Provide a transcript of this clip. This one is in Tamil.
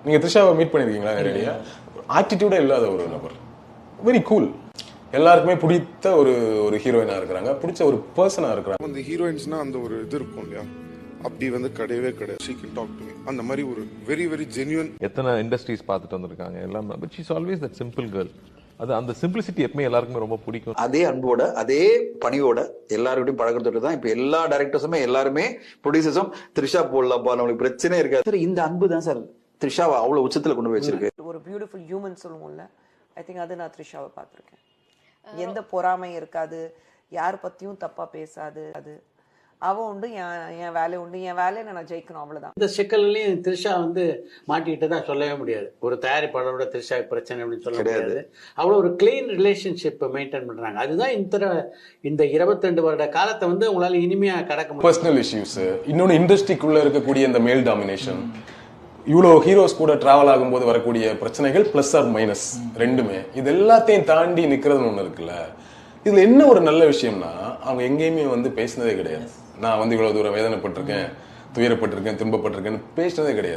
நீங்க த்ரிஷாவை மீட் பண்ணிருக்கீங்களா நேரடியா? ஆட்டிடியூடே இல்லாத ஒரு நபர், வெரி கூல், எல்லாருக்குமே பிடித்த ஒரு ஒரு ஹீரோயினா இருக்கிறாங்க, பிடிச்ச ஒரு பர்சனா இருக்கிறாங்க. அந்த ஹீரோயின்ஸ்னா அந்த ஒரு இது இருக்கும் இல்லையா, அப்படி கிடையவே கிடையாது. she can talk to me அந்த மாதிரி ஒரு வெரி வெரி ஜென்யூன். எத்தனை இண்டஸ்ட்ரீஸ் பார்த்துட்டு வந்திருக்காங்க எல்லாம், but she is always that simple girl. அது அந்த சிம்பிளிசிட்டி எப்பவுமே எல்லாருக்குமே ரொம்ப பிடிக்கும். அதே அன்போட அதே பணியோட எல்லாருக்கிட்டையும் பழக்கத்தோட தான் இப்ப எல்லா டைரக்டர்ஸுமே எல்லாருமே ப்ரொடியூசர்ஸும் த்ரிஷா போடலாம்ப்பா, நம்மளுக்கு பிரச்சனை இருக்காது சார். இந்த அன்பு தான் சார் த்ரிஷாவை அவ்வளவு உச்சத்துல கொண்டு போய் வச்சிருக்கு. ஒரு பியூட்டிஃபுல் ஹியூமன் சொல்லுவோம்ல, ஐ திங்க் அது நான் த்ரிஷாவை பார்த்துருக்கேன். எந்த பொறாமை இருக்காது, யார் பத்தியும் தப்பா பேசாது. அது அவ உண்டு, என் வேலை உண்டு, என் வேலையை நான் ஜெயிக்கணும், அவ்வளவுதான். இந்த சிக்கல்லையும் த்ரிஷா மாட்டிக்கிட்டு தான் சொல்லவே முடியாது. ஒரு தயாரிப்பாளரோட த்ரிஷா பிரச்சனை அப்படின்னு சொல்ல முடியாது. அவ்வளவு ஒரு கிளீன் ரிலேஷன்ஷிப் மெயின்டைன் பண்றாங்க. அதுதான் இந்த 22 வருட காலத்தை உங்களால இனிமையா கடக்க முடியும். பர்சனல் இஷ்யூஸ், இன்னொன்னு இண்டஸ்ட்ரிக்குள்ள இருக்கக்கூடிய இந்த மேல் டாமினேஷன், இவ்வளோ ஹீரோஸ் கூட டிராவல் ஆகும்போது வரக்கூடிய பிரச்சனைகள் பிளஸ் ஆர் மைனஸ் ரெண்டுமே, இது எல்லாத்தையும் தாண்டி நிக்கிறதுன்னு ஒண்ணு இருக்குல்ல. இதுல என்ன ஒரு நல்ல விஷயம்னா, அவங்க எங்கேயுமே பேசினதே கிடையாது. நான் இவ்வளவு தூரம் வேதனைப்பட்டிருக்கேன், துயரப்பட்டிருக்கேன், துன்பப்பட்டிருக்கேன்னு பேசினதே கிடையாது.